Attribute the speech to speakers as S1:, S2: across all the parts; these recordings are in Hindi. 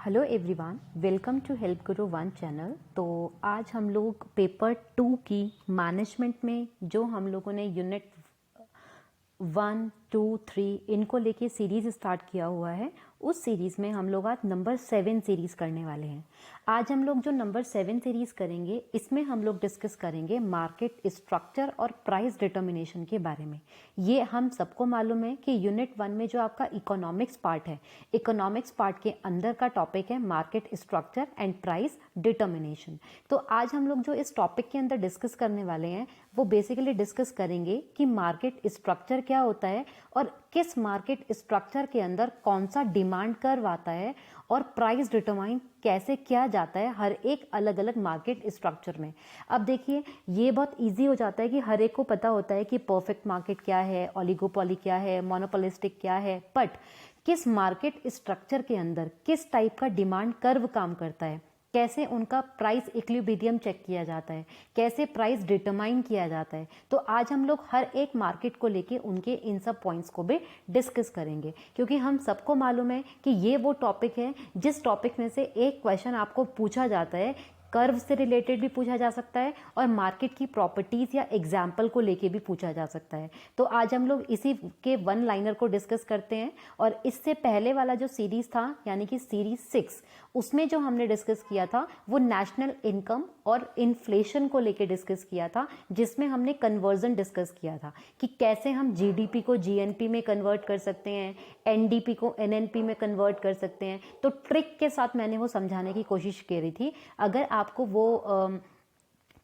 S1: Hello everyone, welcome to Help Guru One channel. तो आज हम लोग पेपर 2 की मैनेजमेंट में जो हम लोगों ने यूनिट 1, 2, 3 इनको लेके सीरीज स्टार्ट किया हुआ है, उस सीरीज में हम लोग आज नंबर 7 सीरीज करने वाले हैं। आज हम लोग जो नंबर 7 सीरीज करेंगे, इसमें हम लोग डिस्कस करेंगे मार्केट स्ट्रक्चर और प्राइस डिटर्मिनेशन के बारे में। ये हम सबको मालूम है कि यूनिट 1 में जो आपका इकोनॉमिक्स पार्ट है, इकोनॉमिक्स पार्ट के अंदर का टॉपिक है market structure and price determination. तो आज हम लोग जो इस टॉपिक के अंदर डिस्कस करने वाले हैं, वो बेसिकली डिस्कस करेंगे कि मार्केट स्ट्रक्चर क्या होता है और किस मार्केट स्ट्रक्चर के अंदर कौन सा डिमांड कर्व आता है और प्राइस डिटरमाइन कैसे किया जाता है हर एक अलग अलग मार्केट स्ट्रक्चर में। अब देखिए, ये बहुत इजी हो जाता है कि हर एक को पता होता है कि परफेक्ट मार्केट क्या है, ओलिगोपोली क्या है, मोनोपोलिस्टिक क्या है, बट किस मार्केट स्ट्रक्चर के अंदर किस टाइप का डिमांड कर्व काम करता है, कैसे उनका प्राइस इक्विलिब्रियम चेक किया जाता है, कैसे प्राइस डिटरमाइन किया जाता है। तो आज हम लोग हर एक मार्केट को लेके उनके इन सब पॉइंट्स को भी डिस्कस करेंगे, क्योंकि हम सबको मालूम है कि ये वो टॉपिक है जिस टॉपिक में से एक क्वेश्चन आपको पूछा जाता है, कर्व से रिलेटेड भी पूछा जा सकता है और मार्केट की प्रॉपर्टीज या एग्जाम्पल को लेके भी पूछा जा सकता है। तो आज हम लोग इसी के वन लाइनर को डिस्कस करते हैं। और इससे पहले वाला जो सीरीज था, यानी कि सीरीज 6, उसमें जो हमने डिस्कस किया था वो नेशनल इनकम और इन्फ्लेशन को लेके डिस्कस किया था, जिसमें हमने कन्वर्जन डिस्कस किया था कि कैसे हम जीडीपी को जीएनपी में कन्वर्ट कर सकते हैं, एनडीपी को एनएनपी में कन्वर्ट कर सकते हैं। तो ट्रिक के साथ मैंने वो समझाने की कोशिश करी थी। अगर आपको वो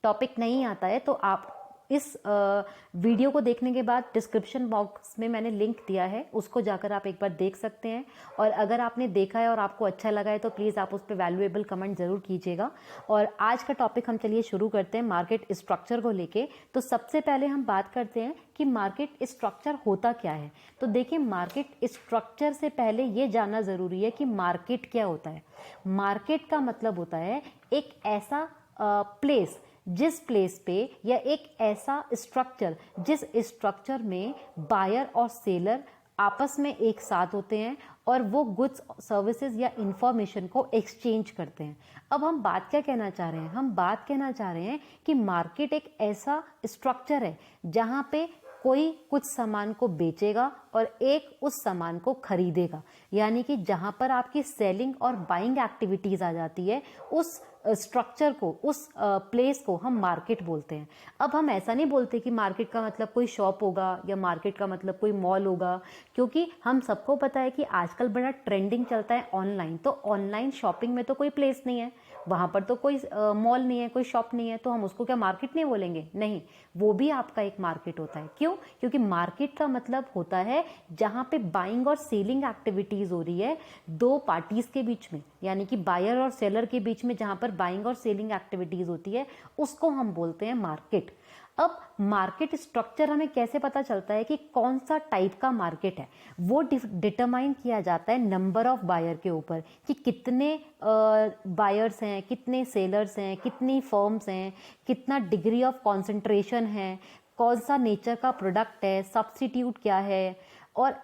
S1: टॉपिक नहीं आता है तो आप इस वीडियो को देखने के बाद डिस्क्रिप्शन बॉक्स में मैंने लिंक दिया है, उसको जाकर आप एक बार देख सकते हैं। और अगर आपने देखा है और आपको अच्छा लगा है तो प्लीज़ आप उस पर वैल्यूएबल कमेंट ज़रूर कीजिएगा। और आज का टॉपिक हम चलिए शुरू करते हैं मार्केट स्ट्रक्चर को लेके। तो सबसे पहले हम बात करते हैं कि मार्केट स्ट्रक्चर होता क्या है। तो देखिए, मार्केट स्ट्रक्चर से पहले ये जानना ज़रूरी है कि मार्केट क्या होता है। मार्केट का मतलब होता है एक ऐसा प्लेस, जिस प्लेस पे, या एक ऐसा स्ट्रक्चर जिस स्ट्रक्चर में बायर और सेलर आपस में एक साथ होते हैं और वो गुड्स, सर्विसेज या इंफॉर्मेशन को एक्सचेंज करते हैं। अब हम बात क्या कहना चाह रहे हैं? हम बात कहना चाह रहे हैं कि मार्केट एक ऐसा स्ट्रक्चर है जहां पे कोई कुछ सामान को बेचेगा और एक उस सामान को खरीदेगा, यानी कि जहां पर आपकी सेलिंग और बाइंग एक्टिविटीज आ जाती है, उस स्ट्रक्चर को, उस प्लेस को हम मार्केट बोलते हैं। अब हम ऐसा नहीं बोलते कि मार्केट का मतलब कोई शॉप होगा या मार्केट का मतलब कोई मॉल होगा, क्योंकि हम सबको पता है कि आजकल बड़ा ट्रेंडिंग चलता है ऑनलाइन। तो ऑनलाइन शॉपिंग में तो कोई प्लेस नहीं है, वहां पर तो कोई मॉल नहीं है, कोई शॉप नहीं है, तो हम उसको क्या मार्केट नहीं बोलेंगे? नहीं, वो भी आपका एक मार्केट होता है। क्यों? क्योंकि मार्केट का मतलब होता है जहां पे बाइंग और सेलिंग एक्टिविटीज हो रही है दो पार्टीज के बीच में, यानी कि बायर और सेलर के बीच में जहां पर बाइंग और सेलिंग एक्टिविटीज होती है, उसको हम बोलते हैं मार्केट। अब मार्केट स्ट्रक्चर हमें कैसे पता चलता है कि कौन सा टाइप का मार्केट है? वो डिटरमाइन किया जाता है नंबर ऑफ बायर के ऊपर, कि कितने बायर्स हैं, कितने सेलर्स हैं, कितनी फर्म्स हैं, कितना डिग्री ऑफ कॉन्सेंट्रेशन है, कौन सा नेचर का प्रोडक्ट है, सब्स्टिट्यूट क्या है, और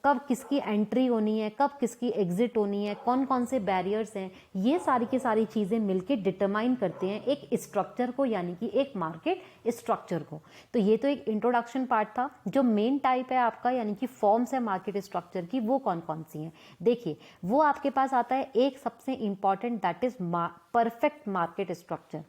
S1: कब किसकी एंट्री होनी है, कब किसकी एग्जिट होनी है, कौन कौन से बैरियर्स हैं। ये सारी की सारी चीजें मिलके डिटरमाइन करते हैं एक स्ट्रक्चर को, यानी कि एक मार्केट स्ट्रक्चर को। तो ये तो एक इंट्रोडक्शन पार्ट था। जो मेन टाइप है आपका, यानी कि फॉर्म्स है मार्केट स्ट्रक्चर की, वो कौन कौन सी हैं? देखिए, वो आपके पास आता है एक सबसे important, that is perfect market structure.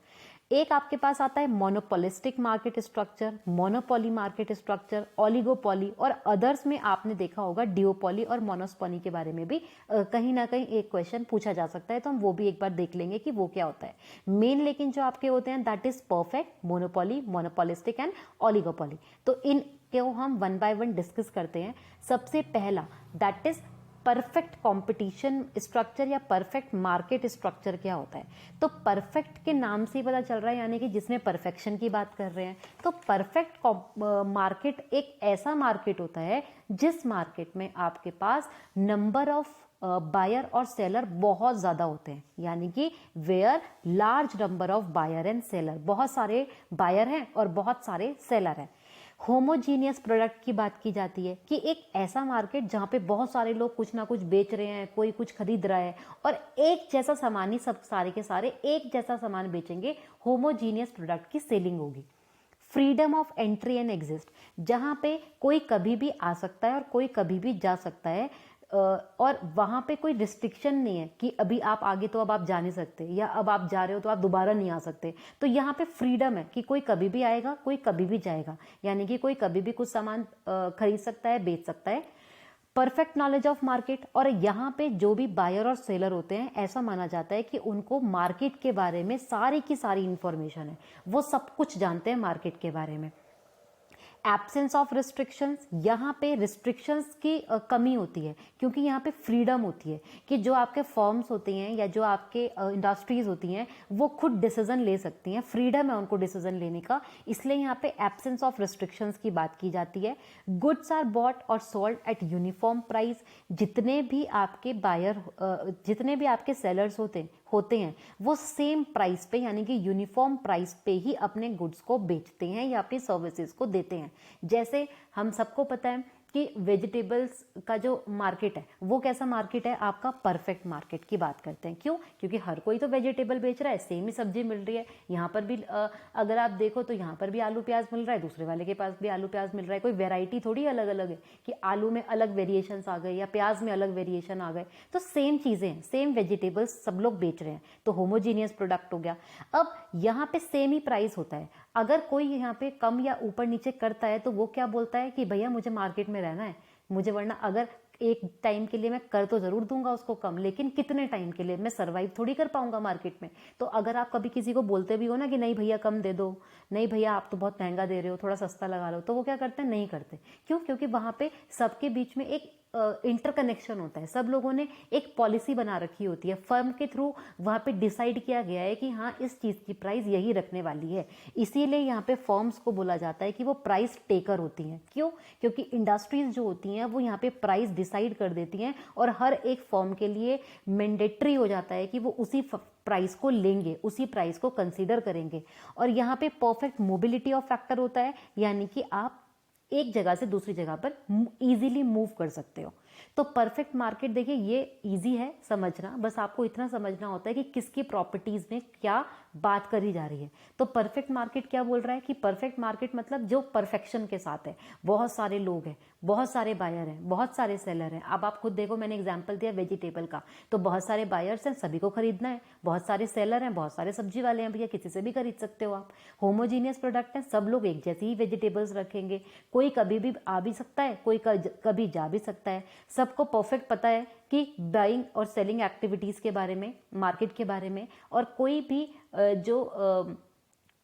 S1: एक आपके पास आता है monopolistic market structure, monopoly market structure, oligopoly, और अदर्स में आपने देखा होगा डिओपोली और मोनोस्पोली के बारे में भी कहीं ना कहीं एक क्वेश्चन पूछा जा सकता है। तो हम वो भी एक बार देख लेंगे कि वो क्या होता है। मेन लेकिन जो आपके होते हैं, that is perfect, monopoly, monopolistic and oligopoly. तो इन को हम वन बाय वन डिस्कस करते हैं। सबसे पहला, that is perfect competition structure या परफेक्ट मार्केट स्ट्रक्चर क्या होता है? तो परफेक्ट के नाम से ही पता चल रहा है, यानी कि जिसमें परफेक्शन की बात कर रहे हैं। तो परफेक्ट मार्केट एक ऐसा मार्केट होता है जिस मार्केट में आपके पास नंबर ऑफ बायर और सेलर बहुत ज्यादा होते हैं, यानी कि where large number of buyer and seller, बहुत सारे बायर हैं और बहुत सारे सेलर हैं। होमोजीनियस प्रोडक्ट की बात की जाती है कि एक ऐसा मार्केट जहाँ पे बहुत सारे लोग कुछ ना कुछ बेच रहे हैं, कोई कुछ खरीद रहा है और एक जैसा सामान ही सब सारे के सारे एक जैसा सामान बेचेंगे, होमोजीनियस प्रोडक्ट की सेलिंग होगी। Freedom of entry and exist, जहाँ पे कोई कभी भी आ सकता है और कोई कभी भी जा सकता है, और वहां पे कोई रिस्ट्रिक्शन नहीं है कि अभी आप आगे तो अब आप जा नहीं सकते, या अब आप जा रहे हो तो आप दोबारा नहीं आ सकते। तो यहाँ पे फ्रीडम है कि कोई कभी भी आएगा, कोई कभी भी जाएगा, यानी कि कोई कभी भी कुछ सामान खरीद सकता है, बेच सकता है। परफेक्ट नॉलेज ऑफ मार्केट, और यहाँ पे जो भी बायर और सेलर होते हैं, ऐसा माना जाता है कि उनको मार्केट के बारे में सारी की सारी इंफॉर्मेशन है, वो सब कुछ जानते हैं मार्केट के बारे में। एब्सेंस ऑफ रिस्ट्रिक्शंस, यहाँ पे रिस्ट्रिक्शंस की कमी होती है क्योंकि यहाँ पे फ्रीडम होती है कि जो आपके फर्म्स होती हैं या जो आपके इंडस्ट्रीज होती हैं वो खुद डिसीजन ले सकती हैं, फ्रीडम है उनको डिसीजन लेने का, इसलिए यहाँ पे एब्सेंस ऑफ रिस्ट्रिक्शंस की बात की जाती है। गुड्स आर बॉट और सोल्ड एट यूनिफॉर्म प्राइस, जितने भी आपके बायर जितने भी आपके सेलर्स होते हैं वो सेम प्राइस पे यानी कि यूनिफॉर्म प्राइस पे ही अपने गुड्स को बेचते हैं या अपनी सर्विसेज को देते हैं। जैसे हम सबको पता है कि वेजिटेबल्स का जो मार्केट है वो कैसा मार्केट है, आपका परफेक्ट मार्केट की बात करते हैं। क्यों? क्योंकि हर कोई तो वेजिटेबल बेच रहा है, सेम ही सब्जी मिल रही है। यहाँ पर भी अगर आप देखो तो यहाँ पर भी आलू प्याज मिल रहा है, दूसरे वाले के पास भी आलू प्याज मिल रहा है। कोई वेराइटी थोड़ी अलग अलग है कि आलू में अलग वेरिएशंस आ गए या प्याज में अलग वेरिएशन आ गए, तो सेम चीजें हैं, सेम वेजिटेबल्स सब लोग बेच रहे हैं, तो होमोजीनियस प्रोडक्ट हो गया। अब यहाँ पे सेम ही प्राइस होता है, अगर कोई यहाँ पे कम या ऊपर नीचे करता है तो वो क्या बोलता है कि भैया मुझे मार्केट में रहना है, मुझे वरना अगर एक टाइम के लिए मैं कर तो जरूर दूंगा उसको कम, लेकिन कितने टाइम के लिए, मैं सरवाइव थोड़ी कर पाऊंगा मार्केट में। तो अगर आप कभी किसी को बोलते भी हो ना कि नहीं भैया कम दे दो, नहीं भैया आप तो बहुत महंगा दे रहे हो, थोड़ा सस्ता लगा लो, तो वो क्या करते हैं, नहीं करते। क्यों? क्योंकि वहां पे सबके बीच में एक इंटरकनेक्शन होता है, सब लोगों ने एक पॉलिसी बना रखी होती है, फर्म के थ्रू वहां पे डिसाइड किया गया है कि हाँ इस चीज की प्राइस यही रखने वाली है। इसीलिए यहाँ पे फर्म्स को बोला जाता है कि वो प्राइस टेकर होती हैं। क्यों? क्योंकि इंडस्ट्रीज जो होती हैं वो यहाँ पे प्राइस डिसाइड कर देती हैं और हर एक फर्म के लिए मैंडेटरी हो जाता है कि वो उसी प्राइस को लेंगे, उसी प्राइस को कंसीडर करेंगे। और यहाँ पे परफेक्ट मोबिलिटी ऑफ फैक्टर होता है, यानी कि आप एक जगह से दूसरी जगह पर इजीली मूव कर सकते हो। तो परफेक्ट मार्केट देखिए ये इजी है समझना, बस आपको इतना समझना होता है कि किसकी प्रॉपर्टीज में क्या बात करी जा रही है। तो परफेक्ट मार्केट क्या बोल रहा है कि परफेक्ट मार्केट मतलब जो परफेक्शन के साथ है, बहुत सारे लोग हैं, बहुत सारे बायर हैं, बहुत सारे सेलर हैं। अब आप खुद देखो, मैंने एग्जांपल दिया वेजिटेबल का, तो बहुत सारे बायर्स हैं, सभी को खरीदना है, बहुत सारे सेलर हैं, बहुत सारे सब्जी वाले हैं, भैया किसी से भी खरीद सकते हो आप। होमोजीनियस प्रोडक्ट है, सब लोग एक जैसी ही वेजिटेबल्स रखेंगे, कोई कभी भी आ भी सकता है, कोई कभी जा भी सकता है। सबको परफेक्ट पता है कि बाइंग और सेलिंग एक्टिविटीज के बारे में, मार्केट के बारे में, और कोई भी जो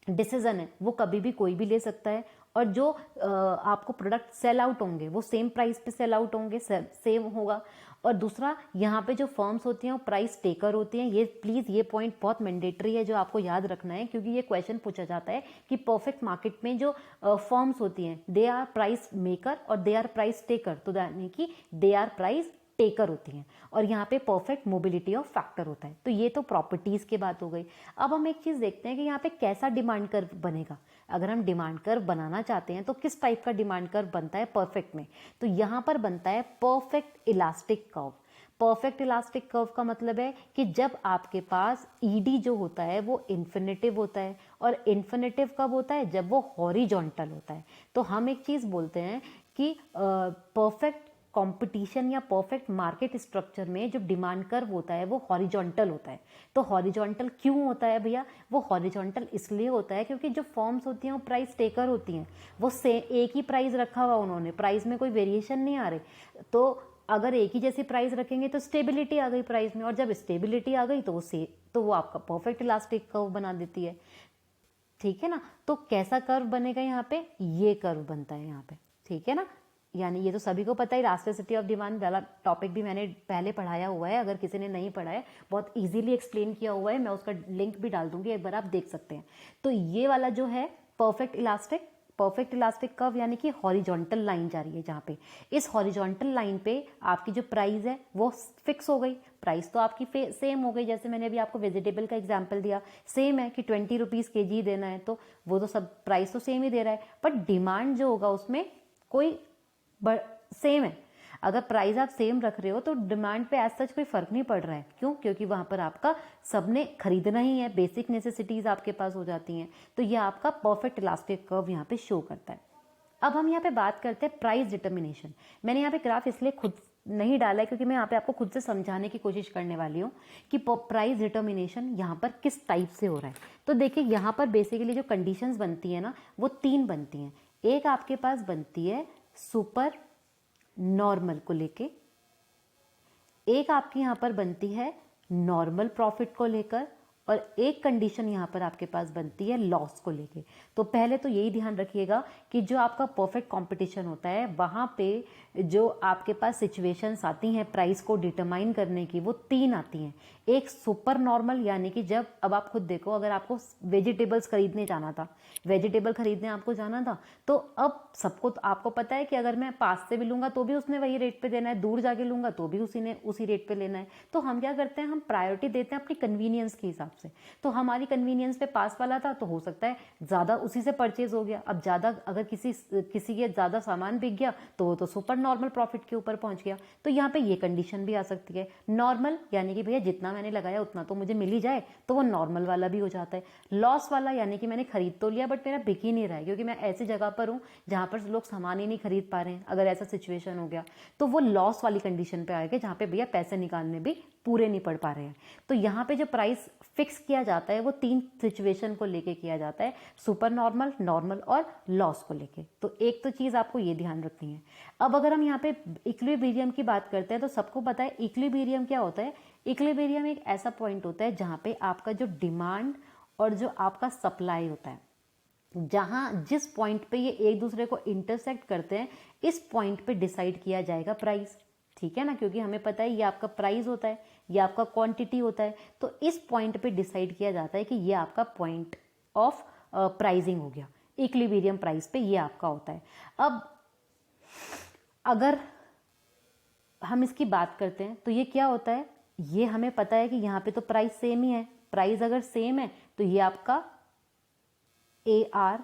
S1: डिसीजन है वो कभी भी कोई भी ले सकता है। और जो आपको प्रोडक्ट सेल आउट होंगे वो सेम प्राइस पे सेल आउट होंगे, सेम होगा। और दूसरा, यहाँ पे जो फर्म्स होती हैं वो प्राइस टेकर होती हैं। ये प्लीज ये पॉइंट बहुत मैंडेटरी है जो आपको याद रखना है, क्योंकि ये क्वेश्चन पूछा जाता है कि परफेक्ट मार्केट में जो फर्म्स होती हैं दे आर प्राइस मेकर और दे आर प्राइस टेकर, तो यानी कि दे आर प्राइस टेकर होती हैं। और यहाँ पे परफेक्ट मोबिलिटी ऑफ फैक्टर होता है। तो ये तो प्रॉपर्टीज की बात हो गई। अब हम एक चीज देखते हैं कि यहाँ पे कैसा डिमांड कर्व बनेगा। अगर हम डिमांड कर्व बनाना चाहते हैं तो किस टाइप का डिमांड कर्व बनता है परफेक्ट में, तो यहाँ पर बनता है perfect elastic curve. Perfect elastic curve का मतलब है कि जब आपके पास ईडी जो होता है वो इन्फिनेटिव होता है, और इन्फिनेटिव कब होता है, जब वो हॉरिजॉन्टल होता है। तो हम एक चीज बोलते हैं कि परफेक्ट कंपटीशन या परफेक्ट मार्केट स्ट्रक्चर में जो डिमांड कर्व होता है वो हॉरिजॉन्टल होता है। तो हॉरिजॉन्टल क्यों होता है भैया? वो हॉरिजॉन्टल इसलिए होता है क्योंकि जो फॉर्म्स होती हैं वो प्राइस टेकर होती हैं, वो एक ही प्राइस रखा हुआ, उन्होंने प्राइस में कोई वेरिएशन नहीं आ रहे। तो अगर एक ही जैसी प्राइस रखेंगे तो स्टेबिलिटी आ गई प्राइस में, और जब स्टेबिलिटी आ गई तो वो आपका परफेक्ट इलास्टिक कर्व बना देती है। ठीक है ना? तो कैसा कर्व बनेगा यहाँ पे? ये कर्व बनता है यहाँ पे। ठीक है ना? यानी ये तो सभी को पता है, इलास्टिसिटी ऑफ डिमांड वाला टॉपिक भी मैंने पहले पढ़ाया हुआ है। अगर किसी ने नहीं पढ़ा है, बहुत इजीली एक्सप्लेन किया हुआ है, मैं उसका लिंक भी डाल दूंगी, एक बार आप देख सकते हैं। तो ये वाला जो है परफेक्ट इलास्टिक कर्व, यानी कि हॉरिजॉन्टल लाइन जा रही है, जहाँ पे इस हॉरिजॉन्टल लाइन पे आपकी जो प्राइस है वो फिक्स हो गई, प्राइस तो आपकी सेम हो गई। जैसे मैंने अभी आपको वेजिटेबल का एग्जांपल दिया, सेम है कि 20 रुपीज़ केजी देना है, तो वो तो सब प्राइस तो सेम ही दे रहा है, बट डिमांड जो होगा उसमें कोई सेम है। अगर प्राइस आप सेम रख रहे हो तो डिमांड पे एज सच कोई फर्क नहीं पड़ रहा है। क्यों? क्योंकि वहां पर आपका सबने खरीदना ही है, बेसिक नेसेसिटीज आपके पास हो जाती हैं। तो ये आपका परफेक्ट इलास्टिक कर्व यहाँ पे शो करता है। अब हम यहाँ पे बात करते हैं प्राइस डिटर्मिनेशन। मैंने यहाँ पे ग्राफ इसलिए खुद नहीं डाला है क्योंकि मैं यहाँ पे आपको खुद से समझाने की कोशिश करने वाली हूँ कि प्राइस डिटर्मिनेशन यहाँ पर किस टाइप से हो रहा है। तो देखिए यहाँ पर बेसिकली जो कंडीशंस बनती है ना, वो 3 बनती हैं। एक आपके पास बनती है सुपर नॉर्मल को लेके, एक आपकी यहां पर बनती है नॉर्मल प्रॉफिट को लेकर, और एक कंडीशन यहां पर आपके पास बनती है लॉस को लेके। तो पहले तो यही ध्यान रखिएगा कि जो आपका परफेक्ट कंपटीशन होता है वहां पे जो आपके पास सिचुएशंस आती हैं प्राइस को डिटरमाइन करने की, वो 3 आती हैं। एक सुपर नॉर्मल, यानी कि जब, अब आप खुद देखो, अगर आपको वेजिटेबल्स खरीदने जाना था, वेजिटेबल खरीदने आपको जाना था, तो अब सबको तो आपको पता है कि अगर मैं पास से भी लूंगा तो भी उसने वही रेट पे देना है, दूर जाके लूंगा तो भी उसी रेट पे लेना है। तो हम क्या करते हैं, हम प्रायोरिटी देते हैं अपनी कन्वीनियंस के हिसाब से। तो हमारी कन्वीनियंस पे पास वाला था तो हो सकता है ज्यादा उसी से परचेज हो गया। अब ज्यादा अगर किसी के ज्यादा सामान बिक गया तो वो तो सुपर नॉर्मल प्रॉफिट के ऊपर पहुंच गया। तो यहाँ पे ये कंडीशन भी आ सकती है। नॉर्मल यानी कि भैया जितना मैंने लगाया उतना तो मुझे मिल ही जाए, तो वो नॉर्मल वाला भी हो जाता है। लॉस वाला यानी कि मैंने खरीद तो लिया बट मेरा बिक ही नहीं रहा है, क्योंकि मैं ऐसी जगह पर हूँ जहां पर लोग सामान ही नहीं खरीद पा रहे हैं। अगर ऐसा सिचुएशन हो गया तो वो लॉस वाली कंडीशन पे आएगा, जहां पे भैया पैसे निकालने भी पूरे नहीं पड़ पा रहे हैं। तो यहाँ पे जो प्राइस फिक्स किया जाता है वो 3 सिचुएशन को लेके किया जाता है, सुपर नॉर्मल, नॉर्मल और लॉस को लेके। तो एक तो चीज आपको ये ध्यान रखनी है। अब अगर हम यहाँ पे इक्विलिब्रियम की बात करते हैं तो सबको पता है इक्विलिब्रियम क्या होता है। इक्विलिब्रियम एक ऐसा पॉइंट होता है जहां पे आपका जो डिमांड और जो आपका सप्लाई होता है, जहां जिस पॉइंट पे ये एक दूसरे को इंटरसेक्ट करते हैं, इस पॉइंट पे डिसाइड किया जाएगा प्राइस। ठीक है ना, क्योंकि हमें पता है ये आपका प्राइस होता है, ये आपका क्वांटिटी होता है। तो इस पॉइंट पे डिसाइड किया जाता है कि ये आपका पॉइंट ऑफ प्राइसिंग हो गया। इक्विलिब्रियम प्राइस पे ये आपका होता है। अब अगर हम इसकी बात करते हैं तो ये क्या होता है, ये हमें पता है कि यहाँ पे तो प्राइस सेम ही है। प्राइस अगर सेम है तो ये आपका AR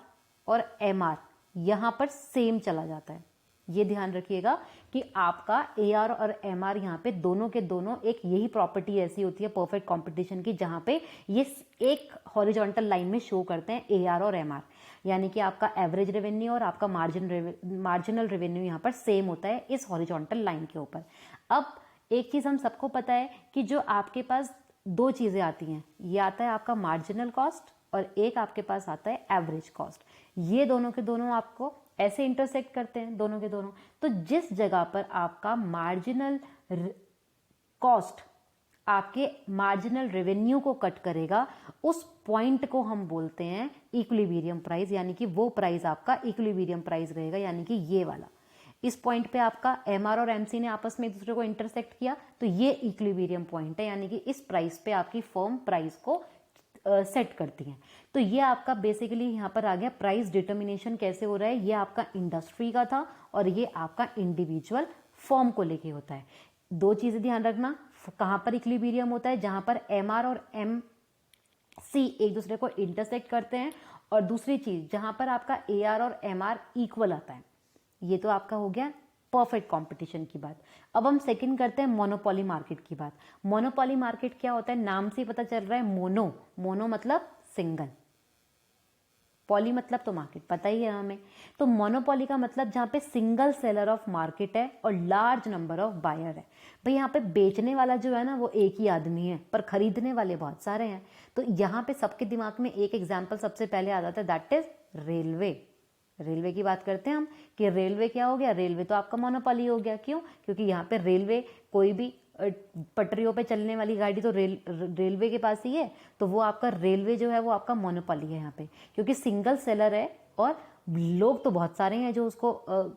S1: और MR यहां पर सेम चला जाता है। ये ध्यान रखिएगा कि आपका AR और MR यहाँ पे दोनों के दोनों, एक यही प्रॉपर्टी ऐसी होती है परफेक्ट कंपटीशन की, जहां पे ये एक हॉरिजॉन्टल लाइन में शो करते हैं AR और MR, यानी कि आपका एवरेज रेवेन्यू और आपका मार्जिनल रेवेन्यू यहाँ पर सेम होता है इस हॉरिजॉन्टल लाइन के ऊपर। अब एक चीज हम सबको पता है कि जो आपके पास 2 चीजें आती हैं, ये आता है आपका मार्जिनल कॉस्ट और एक आपके पास आता है एवरेज कॉस्ट। ये दोनों के दोनों आपको ऐसे इंटरसेक्ट करते हैं, दोनों के दोनों। तो जिस जगह पर आपका मार्जिनल कॉस्ट आपके मार्जिनल रेवेन्यू को कट करेगा, उस पॉइंट को हम बोलते हैं इक्विलिब्रियम प्राइस, यानी कि वो प्राइस आपका इक्विलिब्रियम प्राइस रहेगा, यानी कि ये वाला। इस पॉइंट पे आपका MR और MC ने आपस में एक दूसरे को इंटरसेक्ट किया, तो ये इक्विलिब्रियम पॉइंट है, यानी कि इस प्राइस पे आपकी फर्म प्राइस को सेट करती हैं। तो ये आपका बेसिकली यहाँ पर आ गया प्राइस डिटर्मिनेशन कैसे हो रहा है। ये आपका इंडस्ट्री का था और ये आपका इंडिविजुअल फर्म को लेके होता है। 2 चीजें ध्यान रखना, कहां पर इक्विलिब्रियम होता है, जहां पर MR और MC एक दूसरे को इंटरसेक्ट करते हैं, और दूसरी चीज जहां पर आपका AR और MR इक्वल आता है। ये तो आपका हो गया परफेक्ट कंपटीशन की बात। अब हम सेकंड करते हैं मोनोपोली मार्केट की बात। मोनोपोली मार्केट क्या होता है, नाम से ही पता चल रहा है, मोनो मतलब सिंगल, पॉली मतलब तो मार्केट, पता ही है हमें। तो मोनोपोली का मतलब जहां पे सिंगल सेलर ऑफ मार्केट है और लार्ज नंबर ऑफ बायर है। भाई यहाँ पे बेचने वाला जो है ना वो एक ही आदमी है, पर खरीदने वाले बहुत सारे हैं। तो यहाँ पे सबके दिमाग में एक एग्जाम्पल सबसे पहले आ जाता है, दैट इज रेलवे। रेलवे की बात करते हैं हम कि रेलवे क्या हो गया, रेलवे तो आपका मोनोपोली हो गया। क्यों? क्योंकि यहाँ पे रेलवे, कोई भी पटरियों पे चलने वाली गाड़ी तो रेलवे के पास ही है, तो वो आपका रेलवे जो है वो आपका मोनोपोली है यहाँ पे, क्योंकि सिंगल सेलर है और लोग तो बहुत सारे हैं जो उसको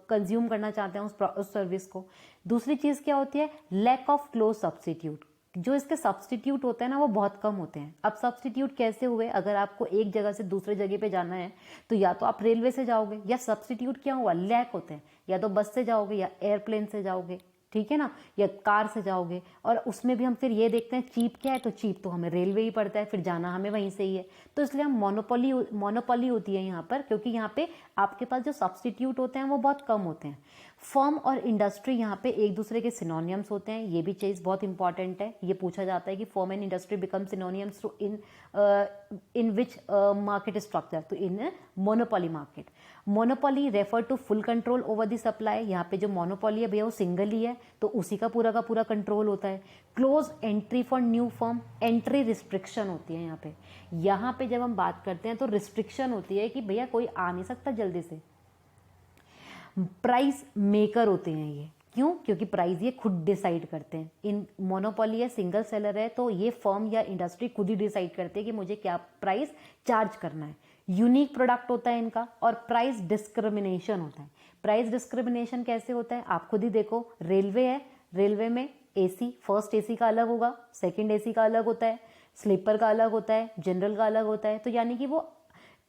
S1: कंज्यूम करना चाहते हैं उस सर्विस को। दूसरी चीज क्या होती है, लैक ऑफ क्लोज सब्स्टिट्यूट। जो इसके सब्स्टिट्यूट होते हैं ना वो बहुत कम होते हैं। अब सब्स्टिट्यूट कैसे हुए, अगर आपको एक जगह से दूसरे जगह पे जाना है तो या तो आप रेलवे से जाओगे, या सब्स्टिट्यूट क्या हुआ, लैक होते हैं, या तो बस से जाओगे या एयरप्लेन से जाओगे। ठीक है ना, या कार से जाओगे और उसमें भी हम फिर ये देखते हैं चीप क्या है, तो चीप तो हमें रेलवे ही पड़ता है, फिर जाना हमें वहीं से ही है। तो इसलिए हम मोनोपोली होती है यहाँ पर, क्योंकि यहाँ पे आपके पास जो सब्सटीट्यूट होते हैं वो बहुत कम होते हैं। फर्म और इंडस्ट्री यहाँ पे एक दूसरे के सिनोनियम्स होते हैं, ये भी चीज़ बहुत इंपॉर्टेंट है। ये पूछा जाता है कि firm and industry become synonyms to in which market structure, तो in monopoly market. Monopoly refer to full control over the supply, यहाँ पे जो मोनोपोली है भैया वो सिंगल ही है, तो उसी का पूरा कंट्रोल होता है। Close entry for new firm, entry restriction होती है यहाँ पे। यहाँ पे जब हम बात करते हैं तो रिस्ट्रिक्शन होती है कि भैया कोई आ नहीं सकता जल्दी से। प्राइस मेकर होते हैं ये, क्यों? क्योंकि प्राइस ये खुद डिसाइड करते हैं। इन मोनोपोली है, सिंगल सेलर है, तो ये फर्म या इंडस्ट्री खुद ही डिसाइड करते हैं कि मुझे क्या प्राइस चार्ज करना है। यूनिक प्रोडक्ट होता है इनका, और प्राइस डिस्क्रिमिनेशन होता है। प्राइस डिस्क्रिमिनेशन कैसे होता है आप खुद ही देखो। रेलवे है, रेलवे में एसी, फर्स्ट एसी का अलग होगा, सेकंड एसी का अलग होता है, स्लीपर का अलग होता है, जनरल का अलग होता है। तो यानी कि वो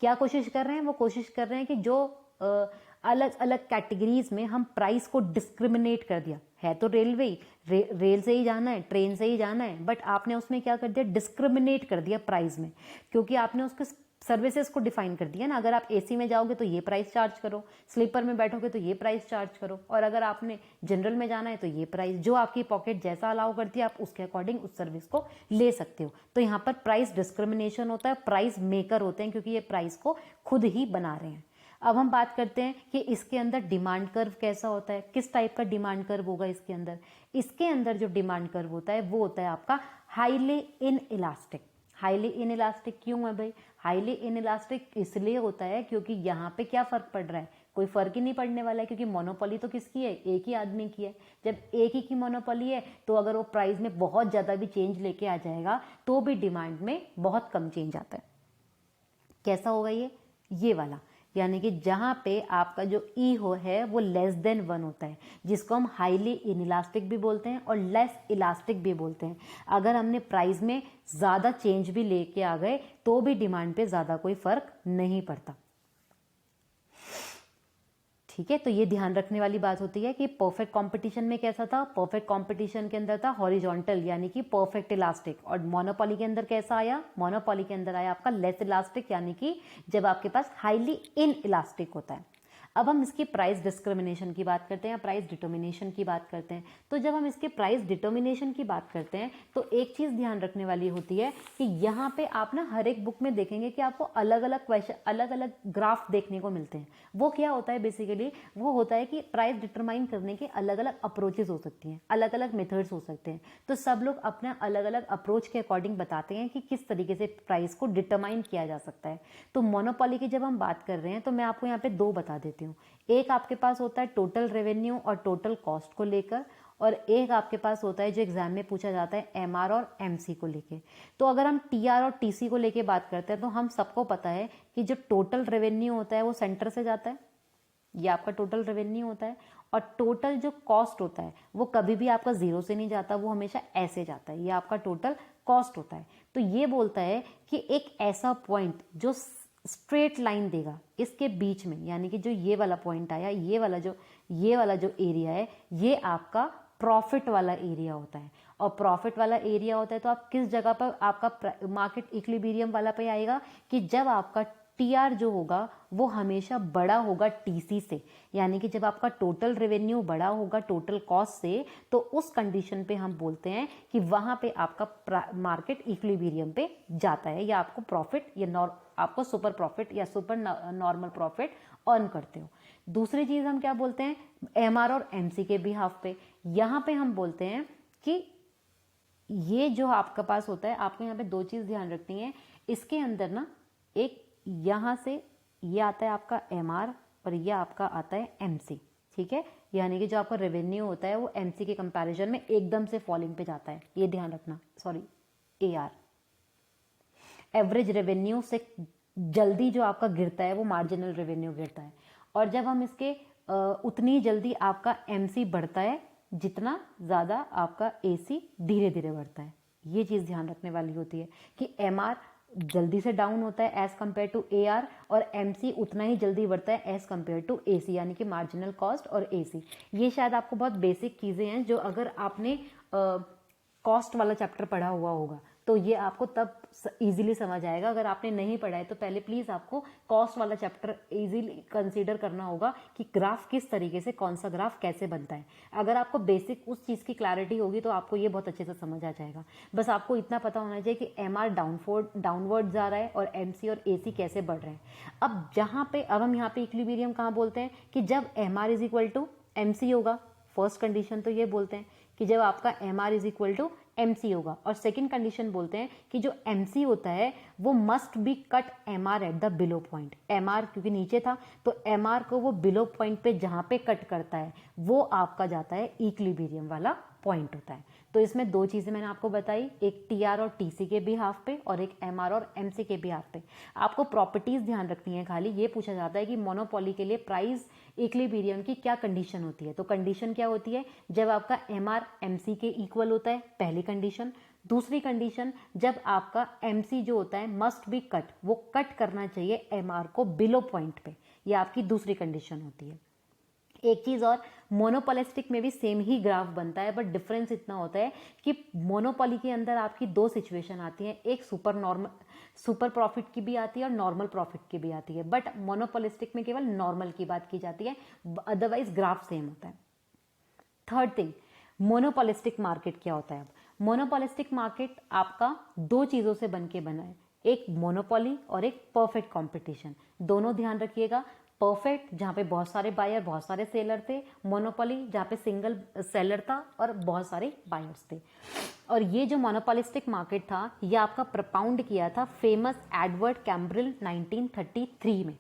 S1: क्या कोशिश कर रहे हैं, वो कोशिश कर रहे हैं कि जो अलग अलग कैटेगरीज में हम प्राइस को डिस्क्रिमिनेट कर दिया है। तो रेलवे रेल से ही जाना है, ट्रेन से ही जाना है, बट आपने उसमें क्या कर दिया, डिस्क्रिमिनेट कर दिया प्राइस में, क्योंकि आपने उसके सर्विसेज को डिफाइन कर दिया ना। अगर आप एसी में जाओगे तो ये प्राइस चार्ज करो, स्लीपर में बैठोगे तो ये प्राइस चार्ज करो, और अगर आपने जनरल में जाना है तो ये प्राइस, जो आपकी पॉकेट जैसा अलाउ करती है आप उसके अकॉर्डिंग उस सर्विस को ले सकते हो। तो यहाँ पर प्राइस डिस्क्रिमिनेशन होता है, प्राइस मेकर होते हैं, क्योंकि ये प्राइस को खुद ही बना रहे हैं। अब हम बात करते हैं कि इसके अंदर डिमांड कर्व कैसा होता है, किस टाइप का डिमांड कर्व होगा इसके अंदर। इसके अंदर जो डिमांड कर्व होता है वो होता है आपका हाईली इनइलास्टिक। हाईली इनइलास्टिक क्यों है भाई? हाईली इनइलास्टिक इसलिए होता है क्योंकि यहाँ पे क्या फर्क पड़ रहा है, कोई फर्क ही नहीं पड़ने वाला है, क्योंकि मोनोपोली तो किसकी है, एक ही आदमी की है। जब एक ही की मोनोपोली है तो अगर वो प्राइस में बहुत ज़्यादा भी चेंज लेके आ जाएगा तो भी डिमांड में बहुत कम चेंज आता है। कैसा होगा ये वाला, यानी कि जहाँ पे आपका जो ई हो है वो लेस देन 1 होता है, जिसको हम हाईली इनइलास्टिक भी बोलते हैं और लेस इलास्टिक भी बोलते हैं। अगर हमने प्राइस में ज़्यादा चेंज भी लेके आ गए तो भी डिमांड पे ज़्यादा कोई फर्क नहीं पड़ता। ठीक है, तो ये ध्यान रखने वाली बात होती है कि परफेक्ट कंपटीशन में कैसा था, परफेक्ट कंपटीशन के अंदर था हॉरिजॉन्टल यानी कि परफेक्ट इलास्टिक, और मोनोपोली के अंदर कैसा आया, मोनोपोली के अंदर आया आपका लेस इलास्टिक, यानी कि जब आपके पास हाईली इन इलास्टिक होता है। अब हम इसकी प्राइस डिस्क्रिमिनेशन की बात करते हैं, प्राइस डिटर्मिनेशन की बात करते हैं। तो जब हम इसके प्राइस डिटर्मिनेशन की बात करते हैं तो एक चीज़ ध्यान रखने वाली होती है कि यहाँ पे आप ना हर एक बुक में देखेंगे कि आपको अलग अलग क्वेश्चन, अलग अलग ग्राफ देखने को मिलते हैं। वो क्या होता है बेसिकली, वो होता है कि प्राइस डिटरमाइन करने के अलग अलग अप्रोचेस हो सकती हैं, अलग अलग मेथड्स हो सकते हैं। तो सब लोग अपना अलग अलग अप्रोच के अकॉर्डिंग बताते हैं कि किस तरीके से प्राइस को डिटरमाइन किया जा सकता है। तो मोनोपोली की जब हम बात कर रहे हैं तो मैं आपको यहाँ पे 2 बता देती हूँ। एक आपके पास होता है टोटल रेवेन्यू और टोटल कॉस्ट को लेकर, और एक आपके पास होता है जो एग्जाम में पूछा जाता है एमआर और एमसी को लेके। तो अगर हम टीआर और टीसी को लेके बात करते हैं तो हम सबको पता है कि जो टोटल रेवेन्यू होता है वो सेंटर से जाता है, ये आपका टोटल रेवेन्यू होता है, और टोटल जो कॉस्ट होता है वो कभी भी आपका 0 से नहीं जाता, वो हमेशा ऐसे जाता है, ये आपका टोटल कॉस्ट होता है। तो ये बोलता है कि एक ऐसा पॉइंट जो स्ट्रेट लाइन देगा इसके बीच में, यानी कि जो ये वाला पॉइंट आया, ये वाला जो एरिया है, ये आपका प्रॉफिट वाला एरिया होता है। और प्रॉफिट वाला एरिया होता है तो आप किस जगह पर आपका मार्केट इक्विलिब्रियम वाला पे आएगा, कि जब आपका टीआर जो होगा वो हमेशा बड़ा होगा टीसी से, यानी कि जब आपका टोटल रेवेन्यू बड़ा होगा टोटल कॉस्ट से, तो उस कंडीशन पे हम बोलते हैं कि वहां पे आपका मार्केट इक्विलिब्रियम पे जाता है, या आपको प्रॉफिट या आपको सुपर प्रॉफिट या सुपर नॉर्मल प्रॉफिट अर्न करते हो। दूसरी चीज हम क्या बोलते हैं, एमआर और एमसी के बिहाफ पे, यहां पे हम बोलते हैं कि ये जो आपके पास होता है, आपको यहाँ पे 2 चीज ध्यान रखनी है। इसके अंदर ना एक यहां से ये आता है आपका एमआर और ये आपका आता है एमसी, ठीक है, यानी कि जो आपका रेवेन्यू होता है वो एमसी के कंपैरिजन में एकदम से फॉलिंग पे जाता है, ये ध्यान रखना। सॉरी, एआर एवरेज रेवेन्यू से जल्दी जो आपका गिरता है वो मार्जिनल रेवेन्यू गिरता है, और जब हम इसके उतनी जल्दी आपका एमसी बढ़ता है जितना ज़्यादा आपका एसी धीरे धीरे बढ़ता है। ये चीज़ ध्यान रखने वाली होती है कि एमआर जल्दी से डाउन होता है एज कम्पेयर टू AR, और MC उतना ही जल्दी बढ़ता है एज कम्पेयर टू AC, यानी कि मार्जिनल कॉस्ट और AC। ये शायद आपको बहुत बेसिक चीज़ें हैं जो अगर आपने कॉस्ट वाला चैप्टर पढ़ा हुआ होगा तो ये आपको तब इजीली समझ आएगा। अगर आपने नहीं पढ़ा है तो पहले प्लीज़ आपको कॉस्ट वाला चैप्टर इजीली कंसीडर करना होगा कि ग्राफ किस तरीके से, कौन सा ग्राफ कैसे बनता है। अगर आपको बेसिक उस चीज़ की क्लैरिटी होगी तो आपको ये बहुत अच्छे से समझ आ जाएगा। बस आपको इतना पता होना चाहिए कि MR डाउनवर्ड जा रहा है और MC और AC कैसे बढ़ रहे हैं। अब हम यहाँ पे इक्विलिब्रियम कहाँ बोलते हैं कि जब MR is equal to MC होगा। फर्स्ट कंडीशन तो ये बोलते हैं कि जब आपका MR is equal to MC होगा, और सेकंड कंडीशन बोलते हैं कि जो MC होता है वो must be cut MR at the below point. MR क्योंकि नीचे था तो MR को वो बिलो पॉइंट पे जहाँ पे कट करता है वो आपका जाता है इक्विलिब्रियम वाला पॉइंट होता है। तो इसमें दो चीज़ें मैंने आपको बताई, एक TR और TC के बिहाफ पे और एक MR और MC के बिहाफ पे। आपको प्रॉपर्टीज ध्यान रखनी है, खाली ये पूछा जाता है कि मोनोपोली के लिए प्राइस इक्विलिब्रियम की क्या कंडीशन होती है। तो कंडीशन क्या होती है, जब आपका MR MC के इक्वल होता है, पहली कंडीशन। दूसरी कंडीशन, जब आपका MC जो होता है मस्ट बी कट, वो कट करना चाहिए MR को बिलो पॉइंट पे, ये आपकी दूसरी कंडीशन होती है। एक चीज और, मोनोपोलिस्टिक में भी सेम ही ग्राफ बनता है, बट डिफरेंस इतना होता है कि मोनोपोली के अंदर आपकी दो सिचुएशन आती हैं, एक सुपर प्रॉफिट की भी आती है और नॉर्मल प्रॉफिट की भी आती है, बट मोनोपोलिस्टिक में केवल नॉर्मल की बात की जाती है, अदरवाइज ग्राफ सेम होता है। थर्ड थिंग, मोनोपोलिस्टिक मार्केट क्या होता है। अब मोनोपोलिस्टिक मार्केट आपका दो चीजों से बन के बना है, एक मोनोपोली और एक परफेक्ट कंपटीशन। दोनों ध्यान रखिएगा, परफेक्ट जहाँ पे बहुत सारे बायर बहुत सारे सेलर थे, मोनोपोली जहाँ पे सिंगल सेलर था और बहुत सारे बायर्स थे। और ये जो मोनोपोलिस्टिक मार्केट था ये आपका प्रपाउंड किया था फेमस एडवर्ड कैम्ब्रिल 1933 में।